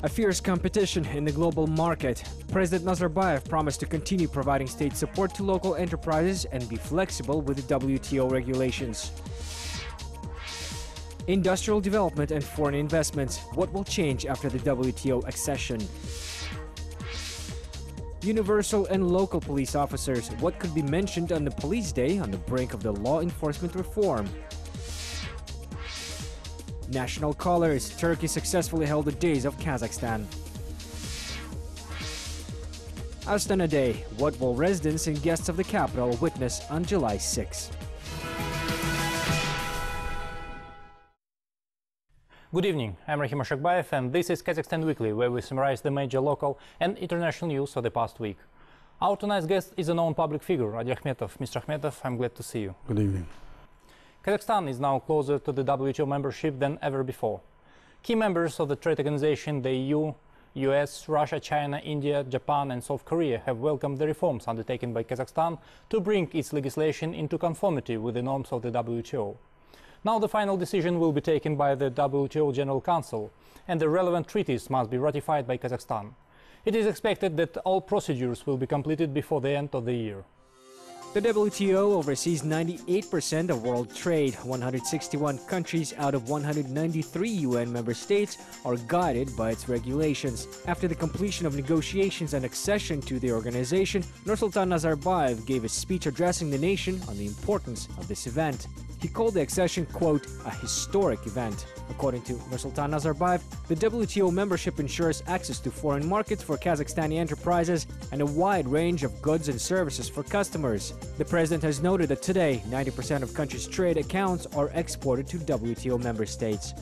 A fierce competition in the global market. President Nazarbayev promised to continue providing state support to local enterprises and be flexible with the WTO regulations. Industrial development and foreign investments. What will change after the WTO accession? Universal and local police officers. What could be mentioned on the police day on the brink of the law enforcement reform? National colors. Turkey successfully held the Days of Kazakhstan. Astana Day. What will residents and guests of the capital witness on July 6? Good evening, I'm Rahim Ashakbayev, and this is Kazakhstan Weekly, where we summarize the major local and international news of the past week. Our tonight's guest is a known public figure, Adi Akhmetov. Mr. Akhmetov, I'm glad to see you. Good evening. Kazakhstan is now closer to the WTO membership than ever before. Key members of the trade organization, the EU, US, Russia, China, India, Japan and South Korea have welcomed the reforms undertaken by Kazakhstan to bring its legislation into conformity with the norms of the WTO. Now the final decision will be taken by the WTO General Council, and the relevant treaties must be ratified by Kazakhstan. It is expected that all procedures will be completed before the end of the year. The WTO oversees 98% of world trade. 161 countries out of 193 UN member states are guided by its regulations. After the completion of negotiations and accession to the organization, Nursultan Nazarbayev gave a speech addressing the nation on the importance of this event. He called the accession, quote, a historic event. According to Nursultan Nazarbayev, the WTO membership ensures access to foreign markets for Kazakhstani enterprises and a wide range of goods and services for customers. The president has noted that today, 90% of countries' trade accounts are exported to WTO member states.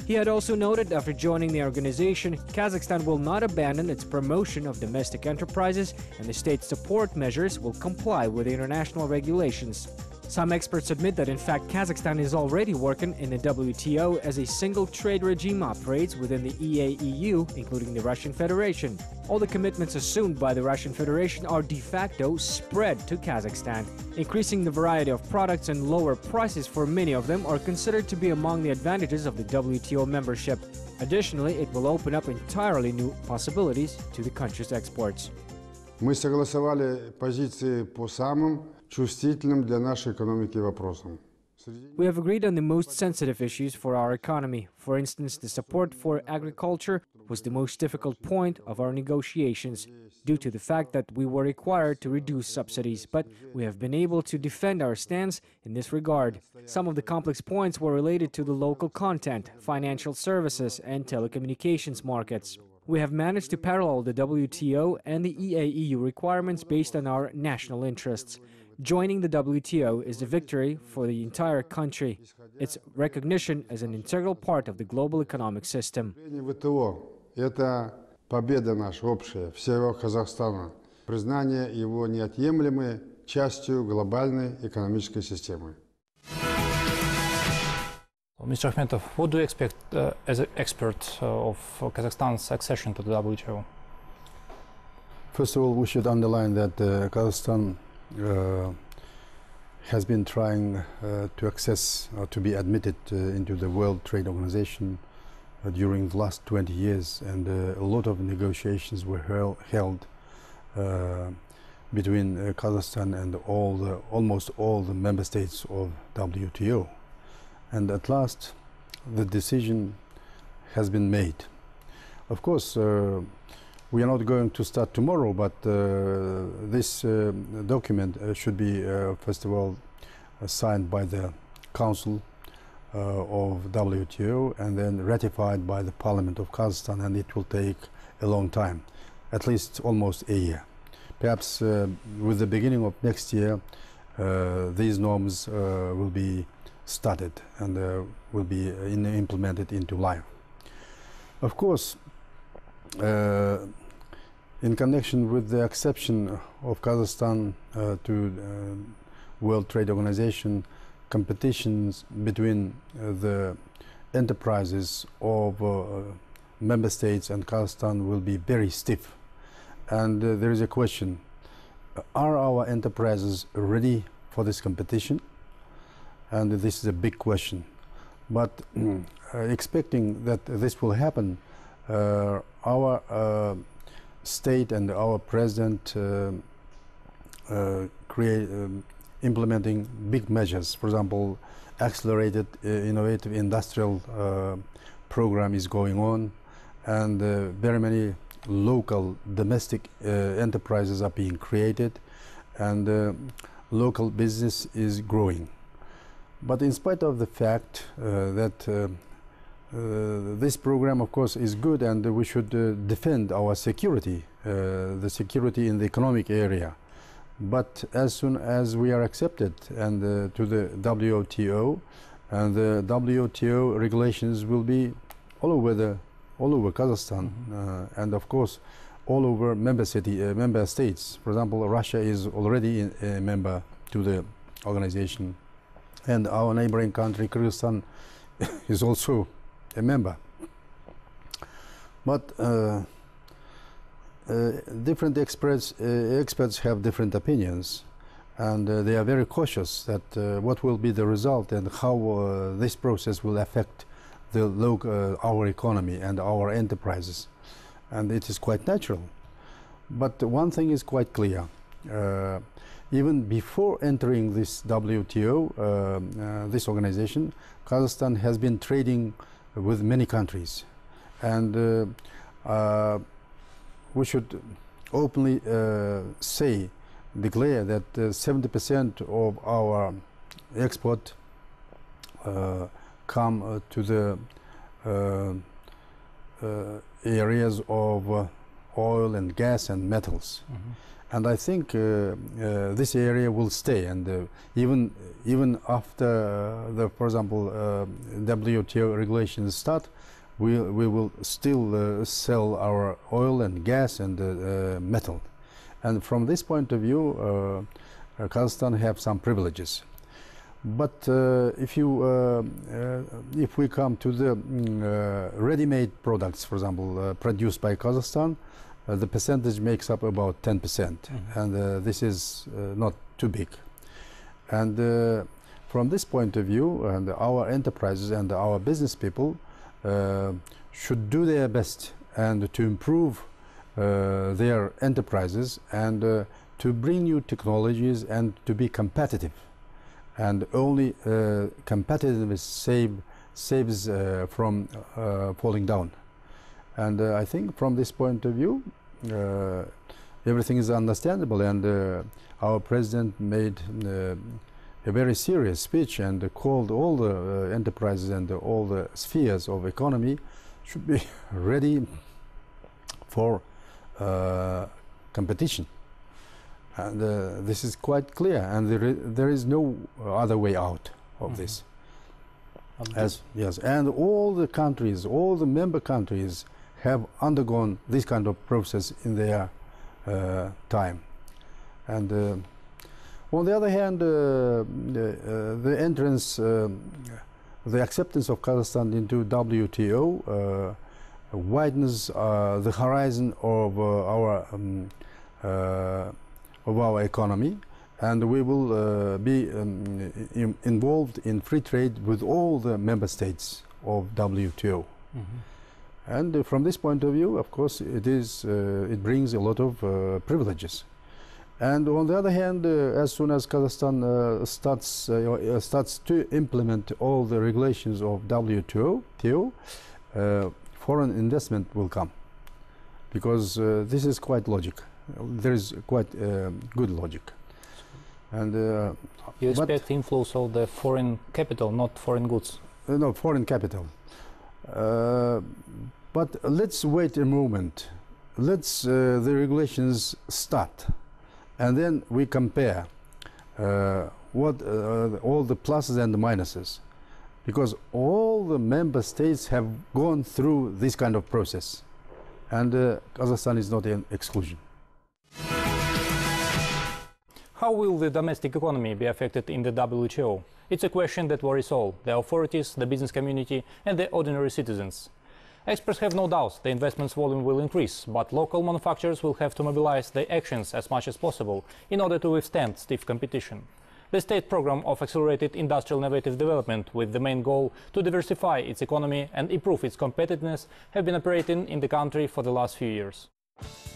He had also noted after joining the organization, Kazakhstan will not abandon its promotion of domestic enterprises and the state support measures will comply with the international regulations. Some experts admit that in fact Kazakhstan is already working in the WTO as a single trade regime operates within the EAEU, including the Russian Federation. All the commitments assumed by the Russian Federation are de facto spread to Kazakhstan. Increasing the variety of products and lower prices for many of them are considered to be among the advantages of the WTO membership. Additionally, it will open up entirely new possibilities to the country's exports. Мы согласовали позиции по самым чувствительным для нашей экономики вопросам. We have agreed on the most sensitive issues for our economy. For instance, the support for agriculture was the most difficult point of our negotiations due to the fact that we were required to reduce subsidies, but we have been able to defend our stance in this regard. Some of the complex points were related to the local content, financial services and telecommunications markets. We have managed to parallel the WTO and the EAEU requirements based on our national interests. Joining the WTO is a victory for the entire country. Its recognition as an integral part of the global economic system. WTO – это победа наша общая, всего Казахстана, признание его неотъемлемой частью глобальной экономической системы. Mr. Akhmetov, what do you expect as an expert of Kazakhstan's accession to the WTO? First of all, we should underline that Kazakhstan has been trying to access or to be admitted into the World Trade Organization during the last 20 years, and a lot of negotiations were held between Kazakhstan and almost all the member states of WTO. And at last, the decision has been made. Of course, we are not going to start tomorrow, but this document should be, first of all, signed by the Council of WTO and then ratified by the Parliament of Kazakhstan, and it will take a long time, at least almost a year. Perhaps with the beginning of next year, these norms will be started and will be implemented into life. Of course, in connection with the accession of Kazakhstan to World Trade Organization, competitions between the enterprises of member states and Kazakhstan will be very stiff. And there is a question, are our enterprises ready for this competition? And this is a big question. But expecting that this will happen, our state and our president implementing big measures. For example, accelerated innovative industrial program is going on, and very many local domestic enterprises are being created, and local business is growing. But in spite of the fact that this program, of course, is good, and we should defend our security, the security in the economic area. But as soon as we are accepted and to the WTO, and the WTO regulations will be all over Kazakhstan, and of course all over member states. For example, Russia is already a member to the organization, and our neighboring country Kyrgyzstan is also a member. But different experts have different opinions, and they are very cautious that what will be the result and how this process will affect our economy and our enterprises. And it is quite natural. But one thing is quite clear. Even before entering this WTO, this organization, Kazakhstan has been trading with many countries. And we should openly declare that 70% of our export come to the areas of oil and gas and metals. And I think this area will stay, and even after for example, WTO regulations start, we will still sell our oil and gas and metal. And from this point of view, Kazakhstan have some privileges. But if we come to the ready-made products, for example, produced by Kazakhstan, the percentage makes up about 10%, and this is not too big. And from this point of view, and our enterprises and our business people should do their best and to improve their enterprises and to bring new technologies and to be competitive. And only competitiveness saves from falling down. And I think from this point of view, everything is understandable, and our president made a very serious speech and called all the enterprises and all the spheres of economy should be ready for competition. And this is quite clear, and there is no other way out of this. Yes, and all the countries, all the member countries have undergone this kind of process in their time. And on the other hand, the entrance, the acceptance of Kazakhstan into WTO widens the horizon of our economy, and we will be involved in free trade with all the member states of WTO. And from this point of view, of course, it brings a lot of privileges. And on the other hand, as soon as Kazakhstan starts to implement all the regulations of WTO, foreign investment will come, because this is quite logic. There is quite good logic. And you expect inflows of the foreign capital, not foreign goods? No, foreign capital. But let's wait a moment. Let's the regulations start, and then we compare what all the pluses and the minuses, because all the member states have gone through this kind of process, and Kazakhstan is not an exclusion. How will the domestic economy be affected in the WTO? It's a question that worries all, the authorities, the business community and the ordinary citizens. Experts have no doubt the investments volume will increase, but local manufacturers will have to mobilize their actions as much as possible in order to withstand stiff competition. The state program of accelerated industrial innovative development with the main goal to diversify its economy and improve its competitiveness have been operating in the country for the last few years.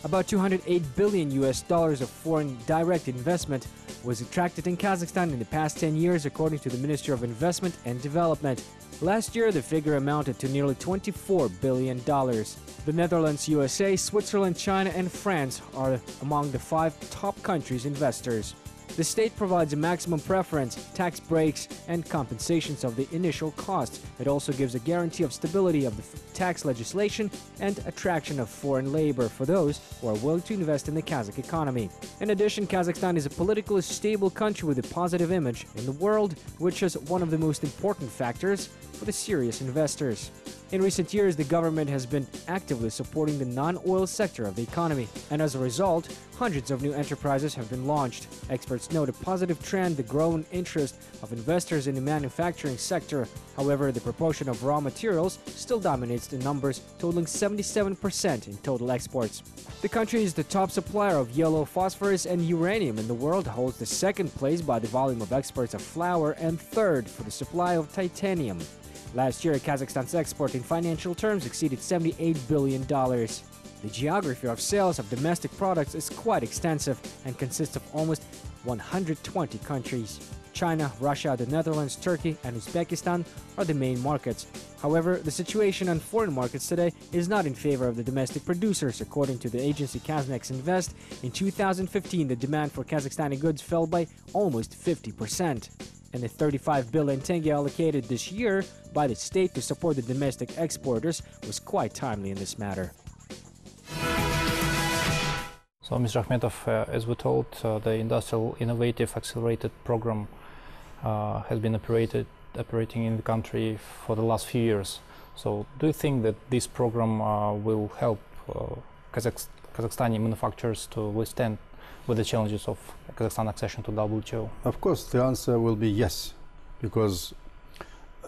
About $208 billion of foreign direct investment was attracted in Kazakhstan in the past 10 years, according to the Ministry of Investment and Development. Last year, the figure amounted to nearly $24 billion. The Netherlands, USA, Switzerland, China, and France are among the 5 top countries' investors. The state provides a maximum preference, tax breaks, and compensations of the initial costs. It also gives a guarantee of stability of the tax legislation and attraction of foreign labor for those who are willing to invest in the Kazakh economy. In addition, Kazakhstan is a politically stable country with a positive image in the world, which is one of the most important factors for the serious investors. In recent years, the government has been actively supporting the non-oil sector of the economy, and as a result, hundreds of new enterprises have been launched. Experts note a positive trend, the growing interest of investors in the manufacturing sector. However, the proportion of raw materials still dominates the numbers, totaling 77% in total exports. The country is the top supplier of yellow phosphorus and uranium in the world, holds the second place by the volume of exports of flour and third for the supply of titanium. Last year, Kazakhstan's export in financial terms exceeded $78 billion. The geography of sales of domestic products is quite extensive and consists of almost 120 countries. China, Russia, the Netherlands, Turkey, and Uzbekistan are the main markets. However, the situation on foreign markets today is not in favor of the domestic producers. According to the agency Kaznex Invest, in 2015, the demand for Kazakhstani goods fell by almost 50%. And the 35 billion tenge allocated this year by the state to support the domestic exporters was quite timely in this matter. So, Mr. Akhmetov, as we told, the Industrial Innovative Accelerated Program has been operating in the country for the last few years. So, do you think that this program will help Kazakhstani manufacturers to withstand with the challenges of Kazakhstan accession to WTO? Of course, the answer will be yes, because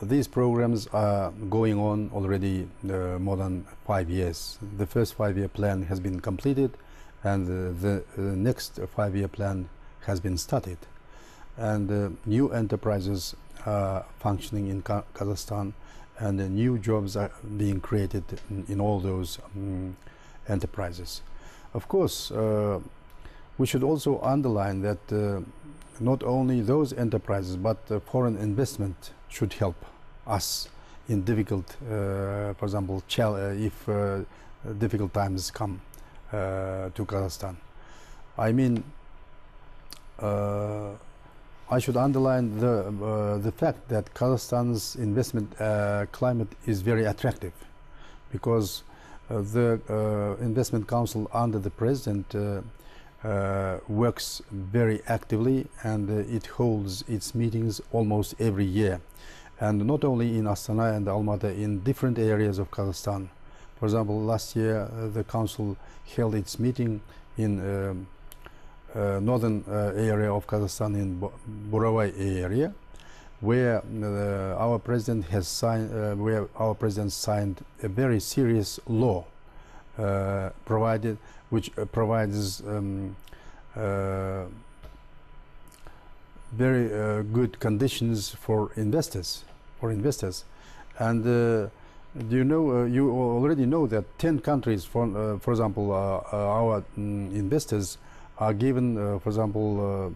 these programs are going on already more than 5 years. The first 5-year plan has been completed, and the next 5-year plan has been started. And new enterprises are functioning in Kazakhstan, and new jobs are being created in all those enterprises. Of course, we should also underline that not only those enterprises, but foreign investment should help us in difficult, for example, if difficult times come to Kazakhstan. I mean, I should underline the fact that Kazakhstan's investment climate is very attractive, because the Investment Council under the President works very actively, and it holds its meetings almost every year, and not only in Astana and Almaty, in different areas of Kazakhstan. For example, last year the council held its meeting in northern area of Kazakhstan, in Buravai area, where our president has signed a very serious law which provides very good conditions for investors. And do you know? You already know that 10 countries, for example, our investors are given, for example,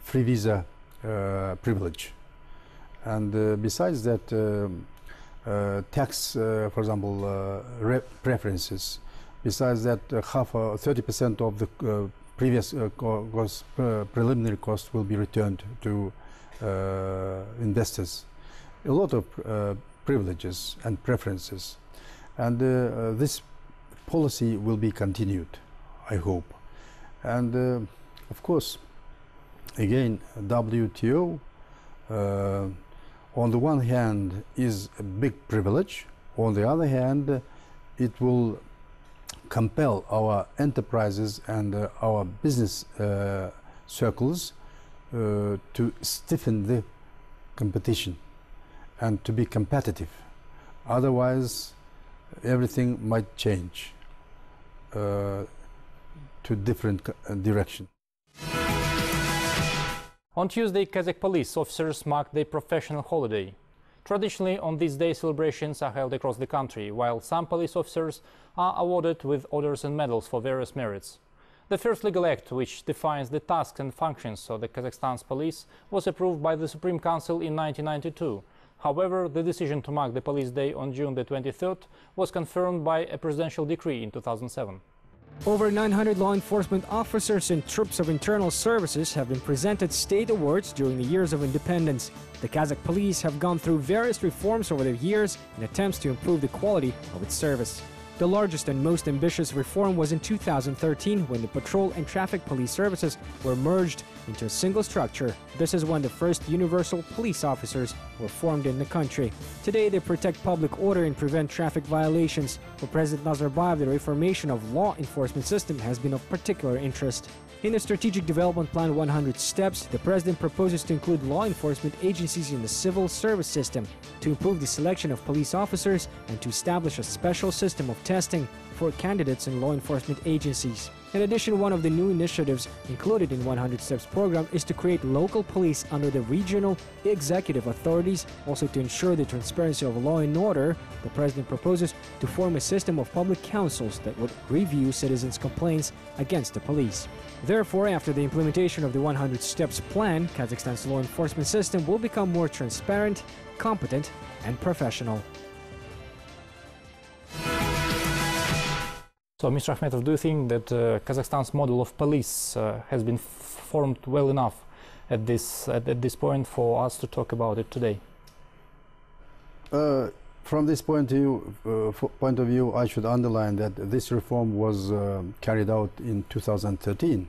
free visa privilege. And besides that, tax, for example, preferences. Besides that, 30% of the previous preliminary cost will be returned to investors. A lot of privileges and preferences, and this policy will be continued, I hope. And of course, again, WTO on the one hand is a big privilege, on the other hand it will compel our enterprises and our business circles to stiffen the competition and to be competitive. Otherwise, everything might change to different direction. On Tuesday, Kazakh police officers marked their professional holiday. Traditionally, on this day, celebrations are held across the country, while some police officers are awarded with orders and medals for various merits. The first legal act, which defines the tasks and functions of the Kazakhstan's police, was approved by the Supreme Council in 1992. However, the decision to mark the police day on June the 23rd was confirmed by a presidential decree in 2007. Over 900 law enforcement officers and troops of internal services have been presented state awards during the years of independence. The Kazakh police have gone through various reforms over the years in attempts to improve the quality of its service. The largest and most ambitious reform was in 2013, when the patrol and traffic police services were merged into a single structure. This is when the first universal police officers were formed in the country. Today, they protect public order and prevent traffic violations. For President Nazarbayev, the reformation of law enforcement system has been of particular interest. In the Strategic Development Plan 100 Steps, the President proposes to include law enforcement agencies in the civil service system, to improve the selection of police officers, and to establish a special system of testing for candidates in law enforcement agencies. In addition, one of the new initiatives included in 100 Steps program is to create local police under the regional executive authorities. Also, to ensure the transparency of law and order, the President proposes to form a system of public councils that would review citizens' complaints against the police. Therefore, after the implementation of the 100 Steps plan, Kazakhstan's law enforcement system will become more transparent, competent, and professional. So, Mr. Akhmetov, do you think that Kazakhstan's model of police has been formed well enough at this point for us to talk about it today? From this point of view, I should underline that this reform was carried out in 2013,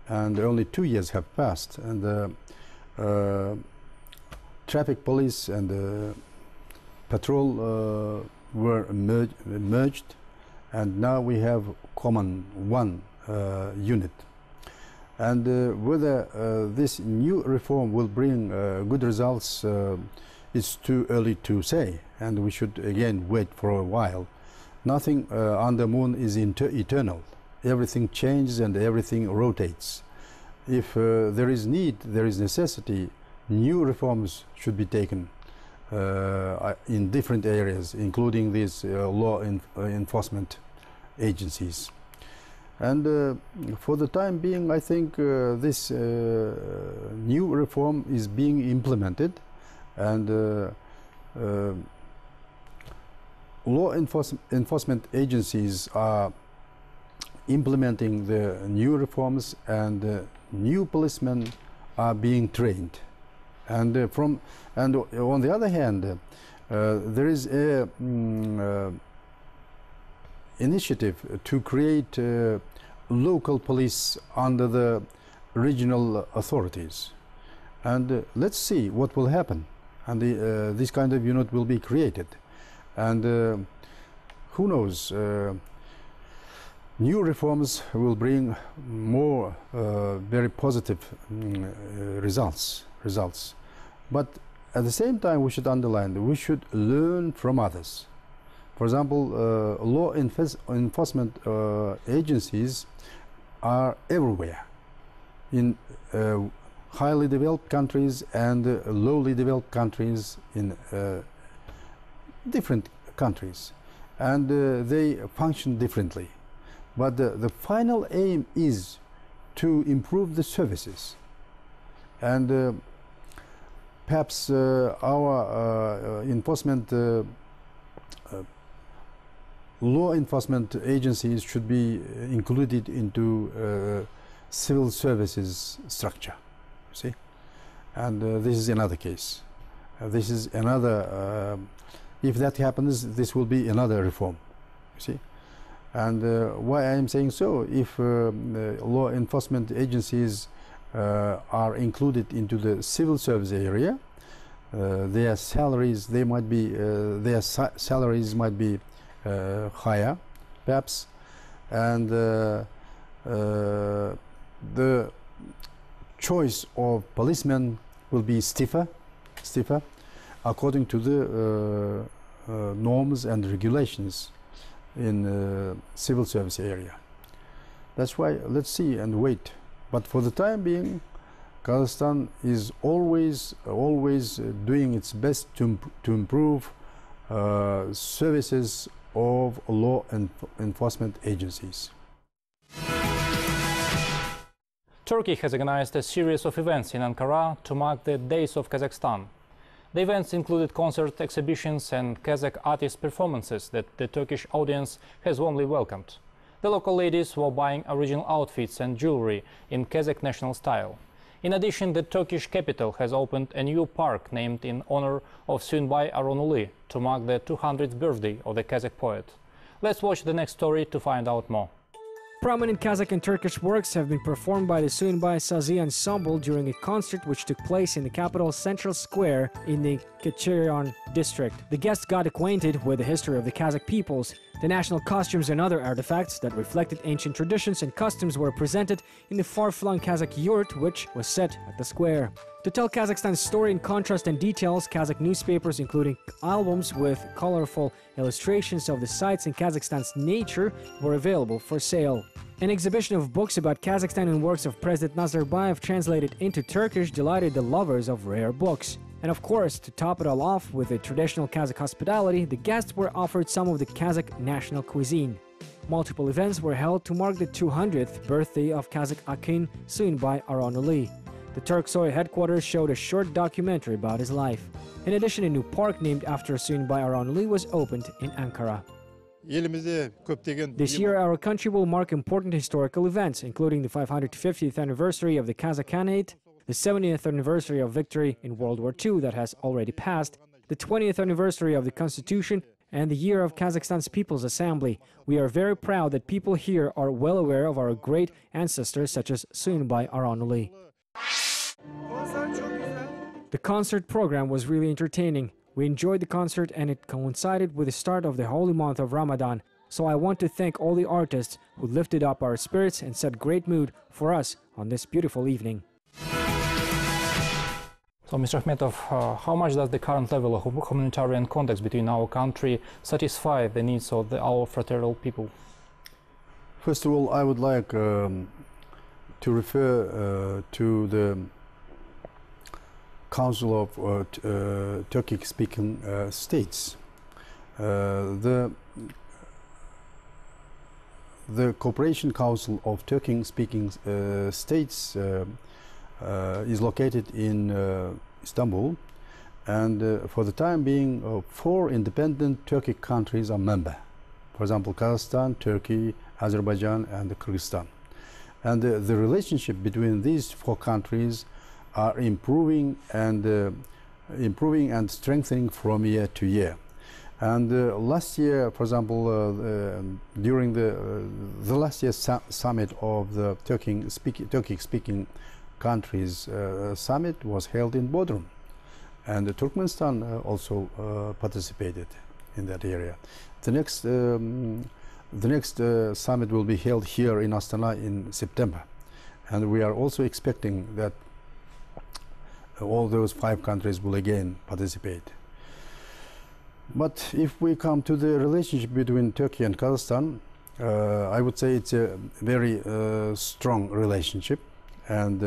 and only 2 years have passed, and traffic police and patrol were merged, and now we have common one unit. And whether this new reform will bring good results, it's too early to say, and we should again wait for a while. Nothing on the moon is eternal. Everything changes and everything rotates. If there is need, there is necessity, new reforms should be taken in different areas, including these law enforcement agencies. And for the time being, I think this new reform is being implemented, and law enforcement agencies are implementing the new reforms, and new policemen are being trained. And on the other hand, there is a initiative to create local police under the regional authorities, and let's see what will happen. And this kind of unit will be created, and who knows, new reforms will bring more very positive results. But at the same time, we should underline that we should learn from others. For example, law enforcement agencies are everywhere, in highly developed countries and lowly developed countries, in different countries, and they function differently. But the final aim is to improve the services, and perhaps our law enforcement agencies should be included into civil services structure, see, and this is another case. This is another, if that happens, this will be another reform, you see. And why I am saying so, if law enforcement agencies are included into the civil service area, their salaries, might be higher, perhaps, and the choice of policemen will be stiffer, according to the norms and regulations in civil service area. That's why let's see and wait. But for the time being, Kazakhstan is always doing its best to improve services of law enforcement agencies. Turkey has organized a series of events in Ankara to mark the Days of Kazakhstan. The events included concert exhibitions and Kazakh artist performances that the Turkish audience has warmly welcomed. The local ladies were buying original outfits and jewelry in Kazakh national style. In addition, the Turkish capital has opened a new park named in honor of Sunbay Aronuli to mark the 200th birthday of the Kazakh poet. Let's watch the next story to find out more. Prominent Kazakh and Turkish works have been performed by the Sunbay Sazi ensemble during a concert which took place in the capital's central square in the Kecerion district. The guests got acquainted with the history of the Kazakh peoples. The national costumes and other artifacts that reflected ancient traditions and customs were presented in the far-flung Kazakh yurt, which was set at the square. To tell Kazakhstan's story in contrast and details, Kazakh newspapers, including albums with colorful illustrations of the sites in Kazakhstan's nature, were available for sale. An exhibition of books about Kazakhstan and works of President Nazarbayev translated into Turkish delighted the lovers of rare books. And of course, to top it all off with the traditional Kazakh hospitality, the guests were offered some of the Kazakh national cuisine. Multiple events were held to mark the 200th birthday of Kazakh Akin Sunbay Aronuli. The Turksoy headquarters showed a short documentary about his life. In addition, a new park named after Sunbay Aronuli was opened in Ankara. This year, our country will mark important historical events, including the 550th anniversary of the Kazakh Khanate, the 70th anniversary of victory in World War II that has already passed, the 20th anniversary of the Constitution, and the year of Kazakhstan's People's Assembly. We are very proud that people here are well aware of our great ancestors such as Sunbay Aronuli. The concert program was really entertaining. We enjoyed the concert and it coincided with the start of the holy month of Ramadan. So I want to thank all the artists who lifted up our spirits and set great mood for us on this beautiful evening. So, Mr. Akhmetov, how much does the current level of humanitarian contacts between our country satisfy the needs of our fraternal people? First of all, I would like to refer to the Council of Turkic-speaking states. The Cooperation Council of Turkic-speaking states is located in Istanbul, and for the time being, 4 independent Turkic countries are member. For example, Kazakhstan, Turkey, Azerbaijan, and Kyrgyzstan. And the relationship between these 4 countries are improving and strengthening from year to year. And last year, for example, during the last year's summit of the Turkic-speaking countries summit was held in Bodrum, and Turkmenistan also participated in that area. The next summit will be held here in Astana in September, and we are also expecting that all those 5 countries will again participate. But if we come to the relationship between Turkey and Kazakhstan, I would say it's a very strong relationship. And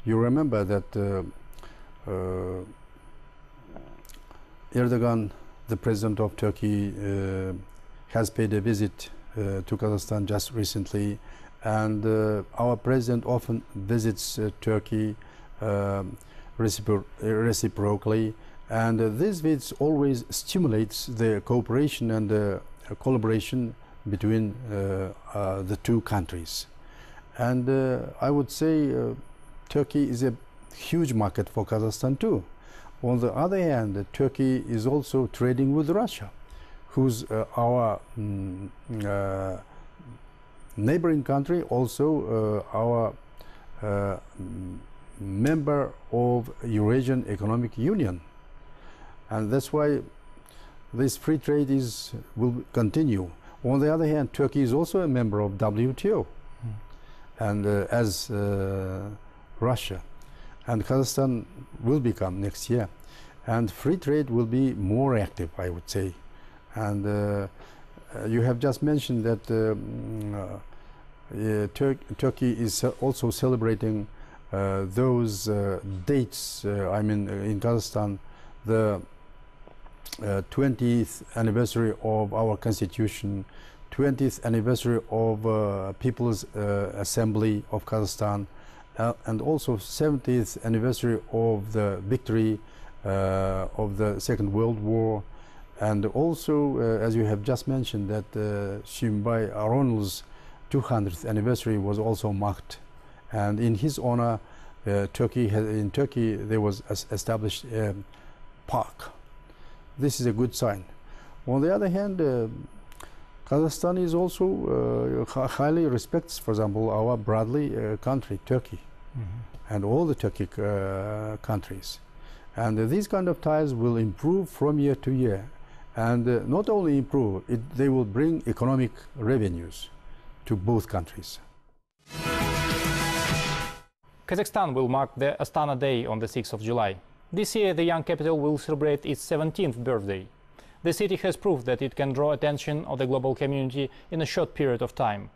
you remember that Erdogan, the president of Turkey, has paid a visit to Kazakhstan just recently, and our president often visits Turkey reciprocally, and these visits always stimulates the cooperation and collaboration between the 2 countries. And I would say Turkey is a huge market for Kazakhstan too. On the other hand, Turkey is also trading with Russia, who's our neighboring country, also our member of Eurasian Economic Union. And that's why this free trade will continue. On the other hand, Turkey is also a member of WTO. And as Russia, and Kazakhstan will become next year, and free trade will be more active, I would say. And you have just mentioned that Turkey is also celebrating those dates, I mean, in Kazakhstan, the 20th anniversary of our constitution, 20th anniversary of People's Assembly of Kazakhstan, and also 70th anniversary of the victory of the Second World War, and also, as you have just mentioned, that Suyunbay Aronul's 200th anniversary was also marked, and in his honor, in Turkey there was established a park. This is a good sign. On the other hand, Kazakhstan is also highly respects, for example, our brotherly country, Turkey, and all the Turkic countries. And these kind of ties will improve from year to year. And not only improve, they will bring economic revenues to both countries. Kazakhstan will mark the Astana Day on the 6th of July. This year, the young capital will celebrate its 17th birthday. The city has proved that it can draw attention of the global community in a short period of time.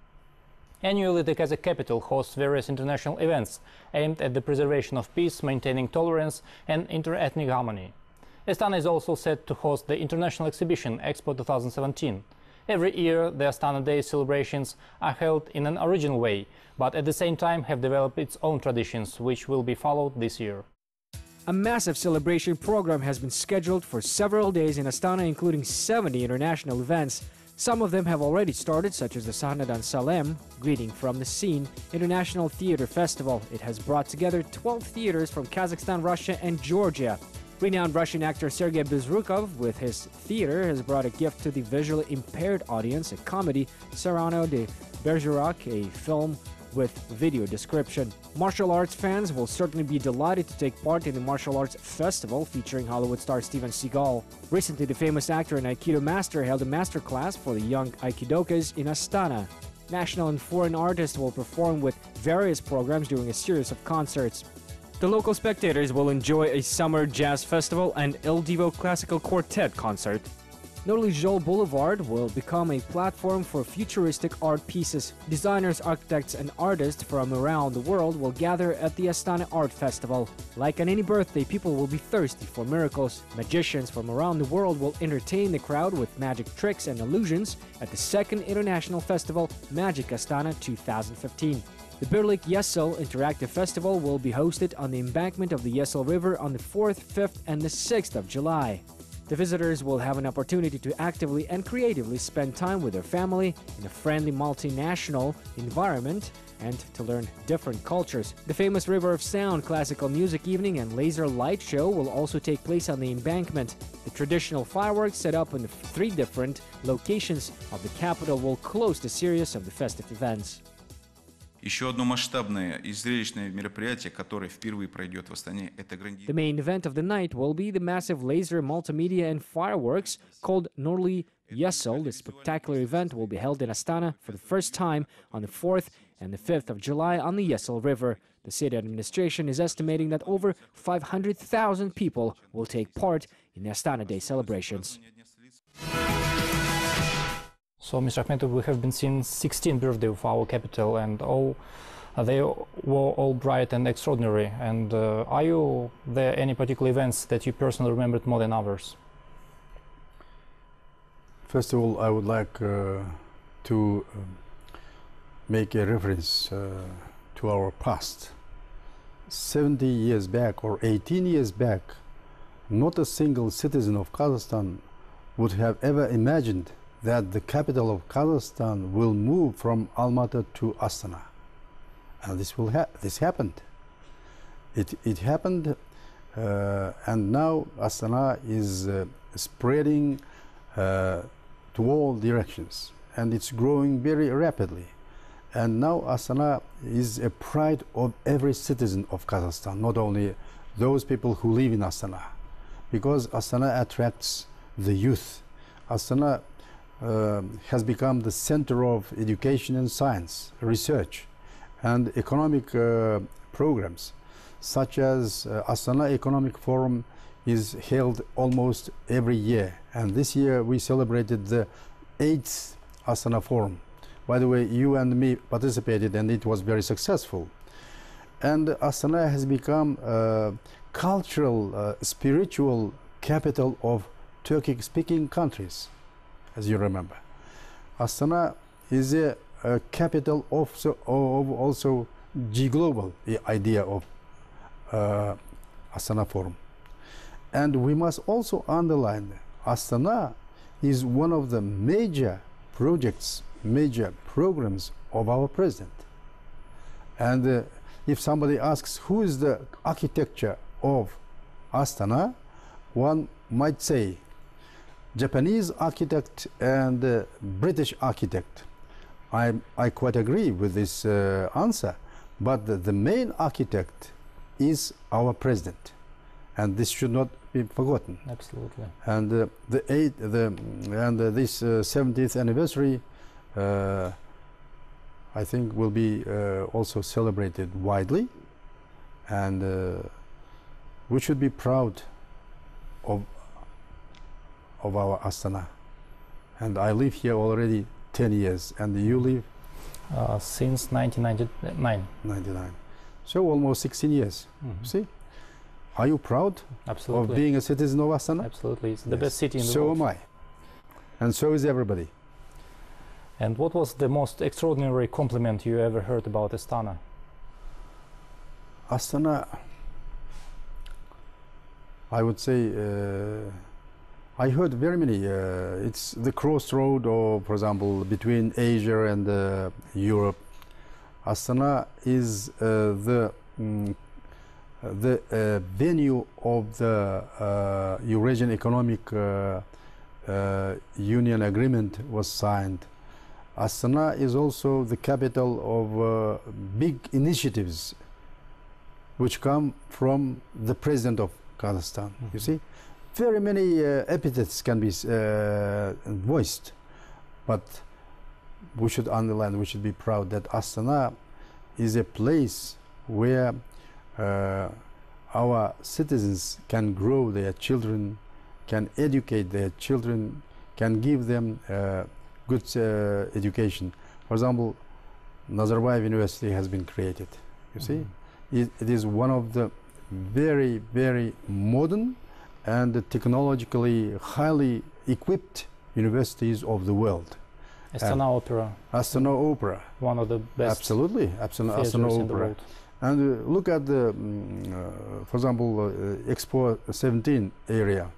Annually, the Kazakh capital hosts various international events aimed at the preservation of peace, maintaining tolerance and inter-ethnic harmony. Astana is also set to host the international exhibition Expo 2017. Every year, the Astana Day celebrations are held in an original way, but at the same time have developed its own traditions, which will be followed this year. A massive celebration program has been scheduled for several days in Astana, including 70 international events. Some of them have already started, such as the Sahnadan Salem, Greeting from the Scene, International Theater Festival. It has brought together 12 theaters from Kazakhstan, Russia and Georgia. Renowned Russian actor Sergei Bezrukov, with his theater, has brought a gift to the visually impaired audience, a comedy, Cyrano de Bergerac, a film with video description. Martial arts fans will certainly be delighted to take part in the Martial Arts Festival featuring Hollywood star Steven Seagal. Recently, the famous actor and Aikido master held a master class for the young Aikidokas in Astana. National and foreign artists will perform with various programs during a series of concerts. The local spectators will enjoy a summer jazz festival and Il Divo classical quartet concert. Notably, Joly Boulevard will become a platform for futuristic art pieces. Designers, architects, and artists from around the world will gather at the Astana Art Festival. Like on any birthday, people will be thirsty for miracles. Magicians from around the world will entertain the crowd with magic tricks and illusions at the second international festival, Magic Astana 2015. The Birlik Yesel Interactive Festival will be hosted on the embankment of the Yesel River on the 4th, 5th, and the 6th of July. The visitors will have an opportunity to actively and creatively spend time with their family in a friendly multinational environment and to learn different cultures. The famous River of Sound classical music evening and laser light show will also take place on the embankment. The traditional fireworks set up in the 3 different locations of the capital will close the series of the festive events. Еще одно масштабное и зрелищное мероприятие, которое впервые пройдет в Астане, это The main event of the night will be the massive laser, multimedia and fireworks called Norli Yesel. This spectacular event will be held in Astana for the first time on the 4th and the 5th of July on the Yesel River. The city administration is estimating that over 500,000 people will take part in the Astana Day celebrations. So, Mr. Akhmetov, we have been seeing 16th birthday of our capital, and they were all bright and extraordinary. And are there any particular events that you personally remembered more than others? First of all, I would like to make a reference to our past. 70 years back or 18 years back, not a single citizen of Kazakhstan would have ever imagined that the capital of Kazakhstan will move from Almaty to Astana, and this happened. It happened, and now Astana is spreading to all directions, and it's growing very rapidly. And now Astana is a pride of every citizen of Kazakhstan, not only those people who live in Astana, because Astana attracts the youth. Astana has become the center of education and science, research, and economic programs, such as Astana Economic Forum is held almost every year. And this year we celebrated the 8th Astana Forum. By the way, you and me participated, and it was very successful. And Astana has become cultural, spiritual capital of Turkic-speaking countries, as you remember. Astana is a capital of also G-Global, the idea of Astana Forum. And we must also underline Astana is one of the major projects, major programs of our president. And if somebody asks who is the architecture of Astana, one might say Japanese architect and British architect. I quite agree with this answer, but the main architect is our president, and this should not be forgotten. Absolutely. And this 70th anniversary, I think, will be also celebrated widely, and we should be proud of our Astana. And I live here already 10 years, and you live? Since 1999. 99. So almost 16 years. See? Are you proud Absolutely. of being a citizen of Astana? Absolutely. It's the best city in the So world. am I. And so is everybody. And what was the most extraordinary compliment you ever heard about Astana? Astana, I would say, I heard very many. It's the crossroad, or for example, between Asia and Europe. Astana is the venue of the Eurasian Economic Union agreement was signed. Astana is also the capital of big initiatives which come from the president of Kazakhstan. You see, very many epithets can be voiced, but we should underline, we should be proud that Astana is a place where our citizens can grow their children, can educate their children, can give them good education. For example, Nazarbayev University has been created. You see, it is one of the very, very modern and technologically highly equipped universities of the world. Astana Opera. Astana Opera. One of the best. Absolutely, Astana in the Opera. world. And look at the, for example, Expo 17 area.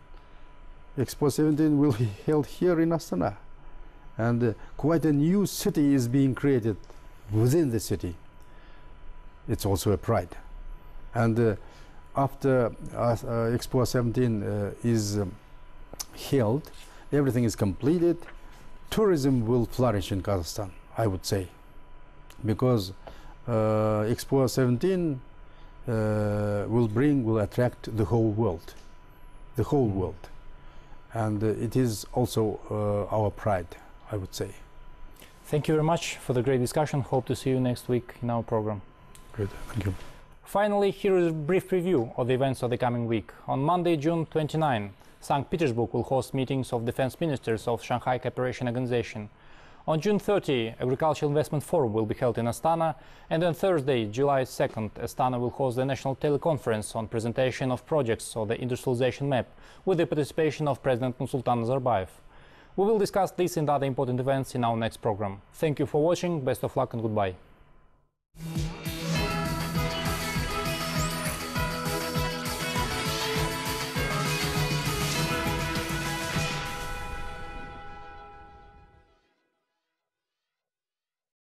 Expo 17 will be held here in Astana, and quite a new city is being created within the city. It's also a pride. And after Expo 17 is held, everything is completed, tourism will flourish in Kazakhstan, I would say, because Expo 17 will attract the whole world, and it is also our pride, I would say. Thank you very much for the great discussion. Hope to see you next week in our program. Great, thank you. Finally, here is a brief preview of the events of the coming week. On Monday, June 29, St. Petersburg will host meetings of defense ministers of Shanghai Cooperation Organization. On June 30, Agricultural Investment Forum will be held in Astana, and on Thursday, July 2nd, Astana will host the National Teleconference on presentation of projects of the industrialization map with the participation of President Nursultan Nazarbayev. We will discuss this and other important events in our next program. Thank you for watching, best of luck and goodbye.